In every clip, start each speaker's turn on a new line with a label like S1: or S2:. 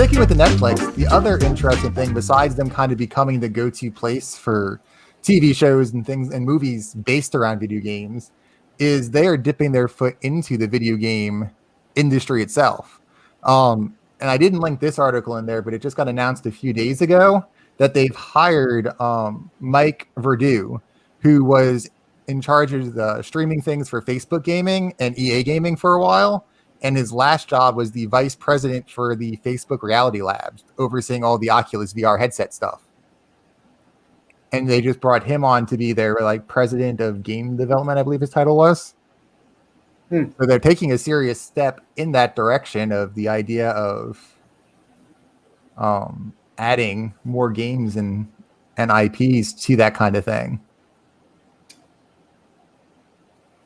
S1: sticking with the Netflix, the other interesting thing, besides them kind of becoming the go-to place for TV shows and things and movies based around video games, is they are dipping their foot into the video game industry itself. And I didn't link this article in there, but it just got announced a few days ago that they've hired Mike Verdu, who was in charge of the streaming things for Facebook Gaming and EA Gaming for a while. And his last job was the vice president for the Facebook Reality Labs, overseeing all the Oculus VR headset stuff. And they just brought him on to be their like president of game development, I believe his title was. So they're taking a serious step in that direction of the idea of adding more games and IPs to that kind of thing.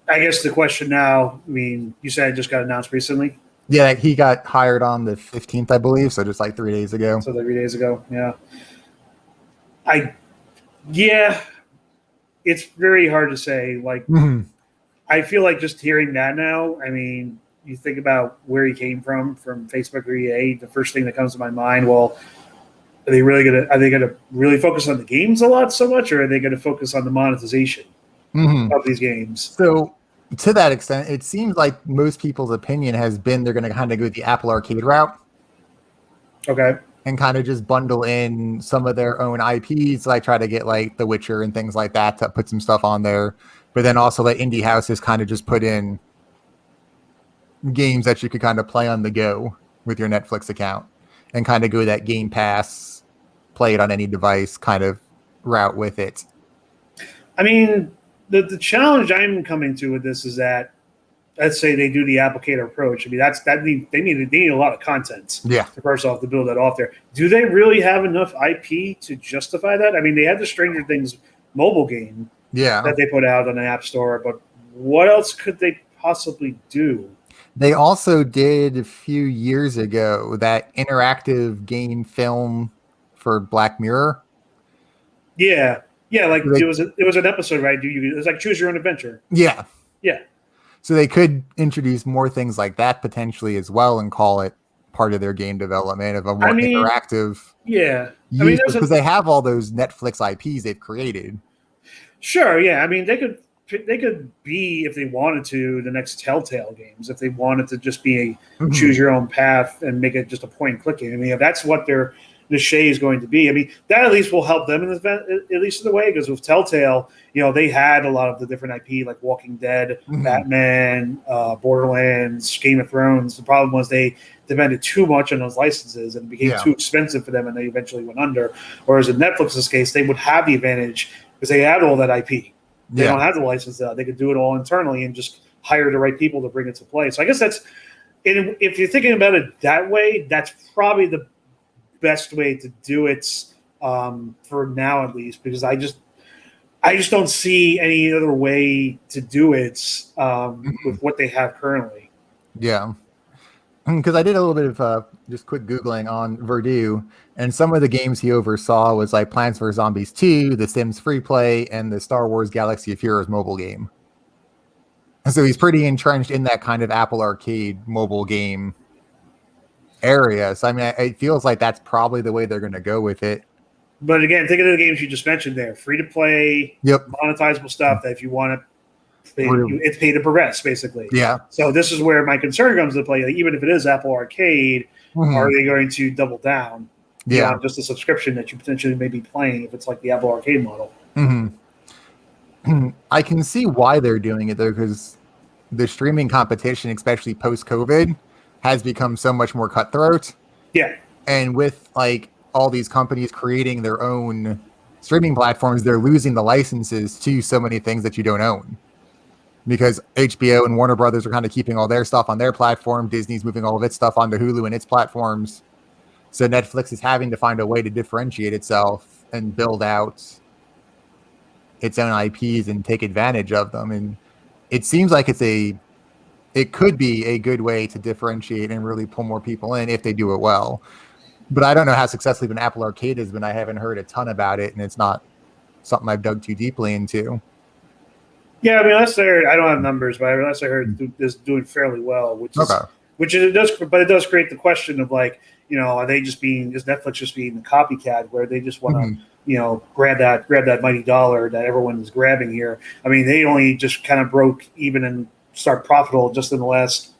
S2: I guess the question now, I mean, you said it just got announced recently?
S1: Yeah, he got hired on the 15th, I believe, so just like 3 days ago.
S2: So 3 days ago, yeah. It's very hard to say. Like, I feel like just hearing that now, I mean, you think about where he came from Facebook or EA, the first thing that comes to my mind, well, are they gonna really focus on the games a lot so much, or are they gonna focus on the monetization of these games?
S1: So to that extent, it seems like most people's opinion has been they're going to kind of go the Apple Arcade route.
S2: Okay.
S1: And kind of just bundle in some of their own IPs, like try to get like The Witcher and things like that to put some stuff on there. But then also let indie houses kind of just put in games that you could kind of play on the go with your Netflix account and kind of go that Game Pass, play it on any device kind of route with it.
S2: I mean, the challenge I'm coming to with this is that, let's say they do the applicator approach. I mean, they need a lot of content.
S1: Yeah.
S2: First off, to build that off there. Do they really have enough IP to justify that? I mean, they had the Stranger Things mobile game that they put out on the App Store, but what else could they possibly do?
S1: They also did a few years ago that interactive game film for Black Mirror.
S2: Yeah. Yeah, like it was an episode, right? It was like Choose Your Own Adventure.
S1: Yeah.
S2: Yeah.
S1: So they could introduce more things like that potentially as well and call it part of their game development of a more interactive.
S2: Yeah.
S1: Because they have all those Netflix IPs they've created.
S2: Sure, yeah. I mean, they could be, if they wanted to, the next Telltale games, if they wanted to just be a choose your own path and make it just a point clicking. I mean, if that's what their niche is going to be, I mean, that at least will help them in this, at least in the way, because with Telltale, they had a lot of the different IP like Walking Dead, Batman, Borderlands, Game of Thrones. The problem was they depended too much on those licenses and it became too expensive for them, and they eventually went under. Whereas in Netflix's case, they would have the advantage because they had all that IP. They don't have the license out. They could do it all internally and just hire the right people to bring it to play. So I guess if you're thinking about it that way, that's probably the best way to do it for now, at least, because I just don't see any other way to do it with what they have currently.
S1: Yeah. Because I did a little bit of just quick Googling on Verdu, and some of the games he oversaw was like Plants vs. Zombies 2, The Sims Free Play, and the Star Wars Galaxy of Heroes mobile game. So he's pretty entrenched in that kind of Apple Arcade mobile game area. So, I mean, it feels like that's probably the way they're going to go with it.
S2: But again, think of the games you just mentioned there. Free to play, monetizable stuff that if you want to, it's pay to progress, basically.
S1: Yeah.
S2: So this is where my concern comes into play. Like, even if it is Apple Arcade, are they going to double down? On just a subscription that you potentially may be playing if it's like the Apple Arcade model.
S1: I can see why they're doing it, though, because the streaming competition, especially post-COVID, has become so much more cutthroat.
S2: Yeah.
S1: And with like all these companies creating their own streaming platforms, they're losing the licenses to so many things that you don't own. Because HBO and Warner Brothers are kind of keeping all their stuff on their platform. Disney's moving all of its stuff onto Hulu and its platforms. So Netflix is having to find a way to differentiate itself and build out its own IPs and take advantage of them. And it seems like it could be a good way to differentiate and really pull more people in if they do it well. But I don't know how successful even Apple Arcade has been. I haven't heard a ton about it, and it's not something I've dug too deeply into.
S2: Yeah, I mean, I don't have numbers, but unless I heard this doing fairly well, which it does create the question of like, are they just being, is Netflix just being the copycat where they just want to,
S1: Mhm.
S2: grab that mighty dollar that everyone is grabbing here? I mean, they only just kind of broke even and start profitable just in the last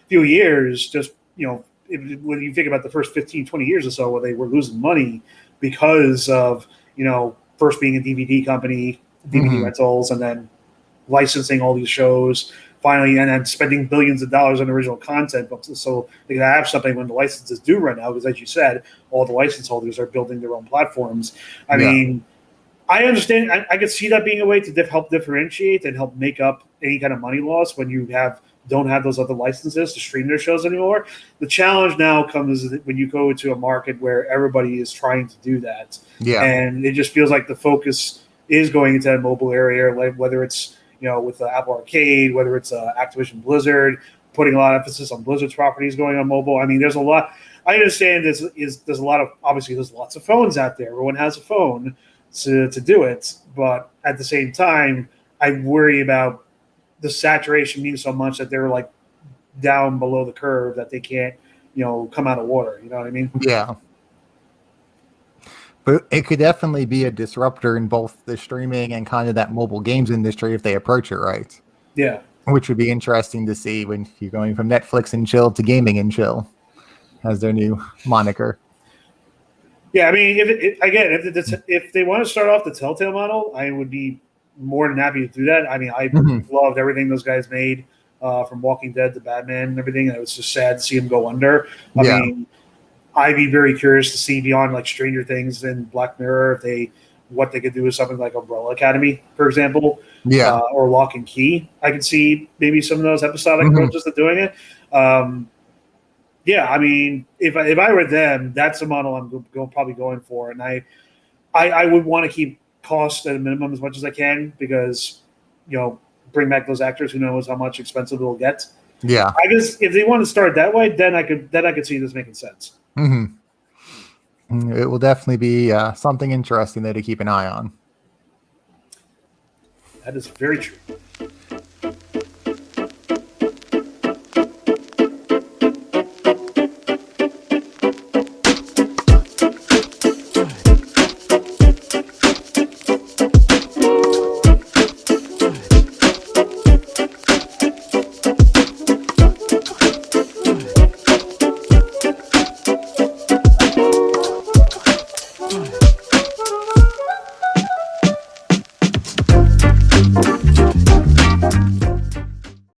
S2: few years. Just, when you think about the first 15, 20 years or so where they were losing money because of, first being a DVD company, DVD
S1: Mhm.
S2: rentals, and then licensing all these shows finally, and then spending billions of dollars on original content, but so they can have something when the licenses do run out. Because as you said, all the license holders are building their own platforms. I
S1: Yeah.
S2: mean, I understand. I could see that being a way to help differentiate and help make up any kind of money loss when you don't have those other licenses to stream their shows anymore. The challenge now comes when you go into a market where everybody is trying to do that,
S1: Yeah.
S2: and it just feels like the focus is going into that mobile area, like whether it's with the Apple Arcade, whether it's Activision Blizzard, putting a lot of emphasis on Blizzard's properties going on mobile. I mean, there's a lot. I understand there's a lot of, obviously there's lots of phones out there. Everyone has a phone to do it, but at the same time, I worry about the saturation being so much that they're like down below the curve that they can't, come out of water. You know what I mean?
S1: Yeah. But it could definitely be a disruptor in both the streaming and kind of that mobile games industry if they approach it right.
S2: Yeah.
S1: Which would be interesting to see when you're going from Netflix and chill to gaming and chill as their new moniker.
S2: Yeah, I mean, if they want to start off the Telltale model, I would be more than happy to do that. I mean, I
S1: Mhm.
S2: loved everything those guys made, from Walking Dead to Batman and everything. And it was just sad to see them go under. I
S1: Yeah.
S2: mean, I'd be very curious to see beyond like Stranger Things and Black Mirror what they could do with something like Umbrella Academy, for example,
S1: Yeah.
S2: or Lock and Key. I could see maybe some of those episodic
S1: Mhm.
S2: approaches to doing it. Yeah, I mean, if I were them, that's the model I'm probably going for, and I would want to keep costs at a minimum as much as I can because bring back those actors. Who knows how much expensive it'll get.
S1: Yeah.
S2: I guess if they want to start that way, then I could see this making sense.
S1: Mhm. It will definitely be something interesting there to keep an eye on.
S2: That is very true.